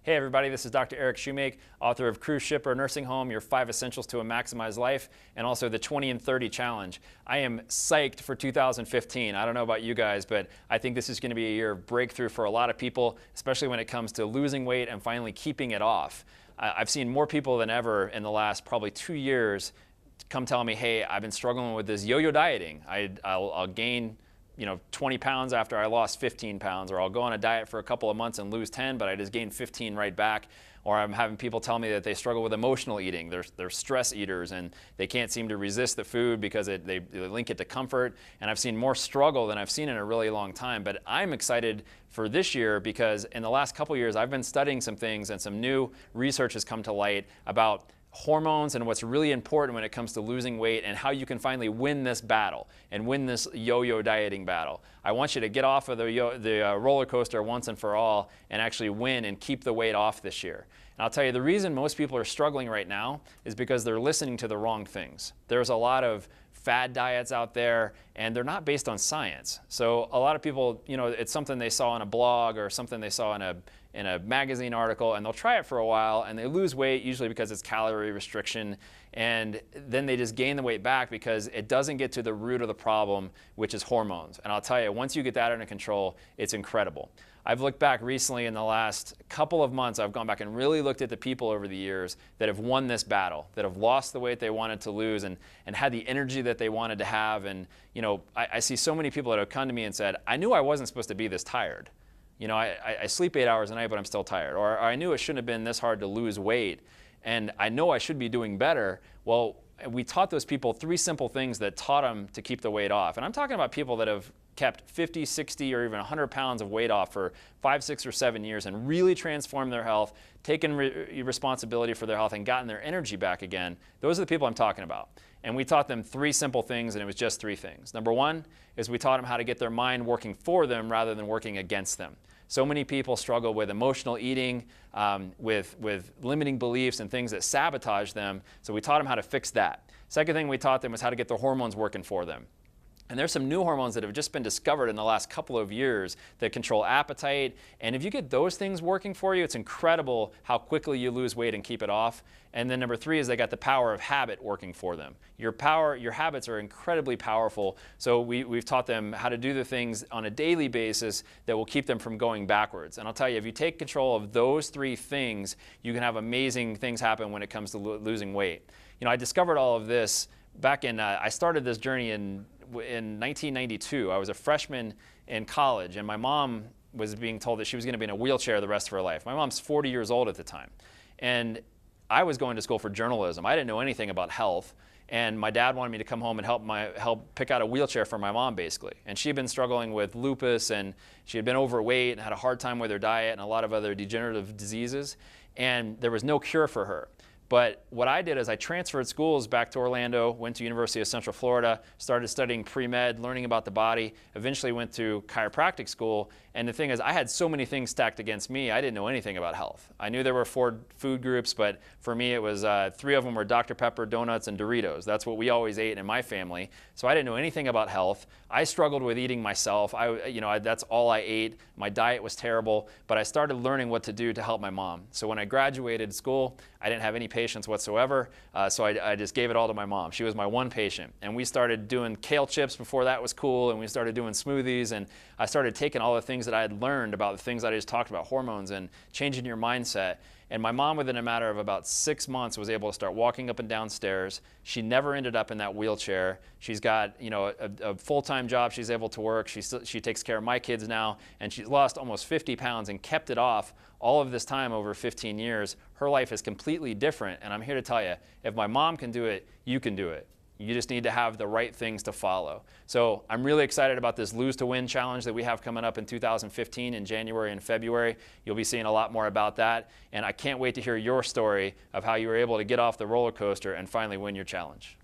Hey everybody, this is Dr. Eric Shuemake, author of Cruise Ship or Nursing Home, Your 5 Essentials to a Maximized Life, and also the 20 and 30 Challenge. I am psyched for 2015. I don't know about you guys, but I think this is going to be a year of breakthrough for a lot of people, especially when it comes to losing weight and finally keeping it off. I've seen more people than ever in the last probably 2 years come tell me, hey, I've been struggling with this yo-yo dieting. I'll gain 20 pounds after I lost 15 pounds, or I'll go on a diet for a couple of months and lose 10, but I just gain 15 right back. Or I'm having people tell me that they struggle with emotional eating. They're stress eaters and they can't seem to resist the food because they link it to comfort. And I've seen more struggle than I've seen in a really long time. But I'm excited for this year because in the last couple of years, I've been studying some things and some new research has come to light about hormones and what's really important when it comes to losing weight and how you can finally win this battle and win this yo-yo dieting battle. I want you to get off of the roller coaster once and for all and actually win and keep the weight off this year. And I'll tell you, the reason most people are struggling right now is because they're listening to the wrong things. There's a lot of fad diets out there and they're not based on science. So a lot of people, it's something they saw on a blog or something they saw in a magazine article, and they'll try it for a while and they lose weight, usually because it's calorie restriction, and then they just gain the weight back because it doesn't get to the root of the problem, which is hormones. And I'll tell you, once you get that under control, it's incredible. I've looked back recently in the last couple of months, I've gone back and really looked at the people over the years that have won this battle, that have lost the weight they wanted to lose and had the energy that they wanted to have. And I see so many people that have come to me and said, I knew I wasn't supposed to be this tired. I sleep 8 hours a night, but I'm still tired. Or I knew it shouldn't have been this hard to lose weight, and I know I should be doing better. Well, we taught those people 3 simple things that taught them to keep the weight off. And I'm talking about people that have kept 50, 60, or even 100 pounds of weight off for 5, 6, or 7 years and really transformed their health, taken responsibility for their health, and gotten their energy back again. Those are the people I'm talking about. And we taught them 3 simple things, and it was just 3 things. Number 1 is we taught them how to get their mind working for them rather than working against them. So many people struggle with emotional eating, with limiting beliefs and things that sabotage them. So we taught them how to fix that. Second thing we taught them was how to get their hormones working for them. And there's some new hormones that have just been discovered in the last couple of years that control appetite. And if you get those things working for you, it's incredible how quickly you lose weight and keep it off. And then number 3 is they got the power of habit working for them. Your habits are incredibly powerful. So we've taught them how to do the things on a daily basis that will keep them from going backwards. And I'll tell you, if you take control of those 3 things, you can have amazing things happen when it comes to losing weight. I discovered all of this back in, I started this journey in 1992. I was a freshman in college, and my mom was being told that she was going to be in a wheelchair the rest of her life. My mom's 40 years old at the time, and I was going to school for journalism. I didn't know anything about health, and my dad wanted me to come home and help pick out a wheelchair for my mom, basically. And she had been struggling with lupus, and she had been overweight and had a hard time with her diet and a lot of other degenerative diseases, and there was no cure for her. But what I did is I transferred schools back to Orlando, went to University of Central Florida, started studying pre-med, learning about the body, eventually went to chiropractic school. And the thing is, I had so many things stacked against me, I didn't know anything about health. I knew there were 4 food groups, but for me it was 3 of them were Dr. Pepper, donuts, and Doritos. That's what we always ate in my family. So I didn't know anything about health. I struggled with eating myself. That's all I ate. My diet was terrible, but I started learning what to do to help my mom. So when I graduated school, I didn't have any patients whatsoever, so I just gave it all to my mom. She was my one patient. And we started doing kale chips before that was cool, and we started doing smoothies, and I started taking all the things that I had learned about the things that I just talked about, hormones and changing your mindset. And my mom, within a matter of about 6 months, was able to start walking up and down stairs. She never ended up in that wheelchair. She's got a full-time job she's able to work. She takes care of my kids now, and she's lost almost 50 pounds and kept it off all of this time over 15 years. Her life is completely different, and I'm here to tell you, if my mom can do it, you can do it. You just need to have the right things to follow. So I'm really excited about this Lose to Win challenge that we have coming up in 2015 in January and February. You'll be seeing a lot more about that. And I can't wait to hear your story of how you were able to get off the roller coaster and finally win your challenge.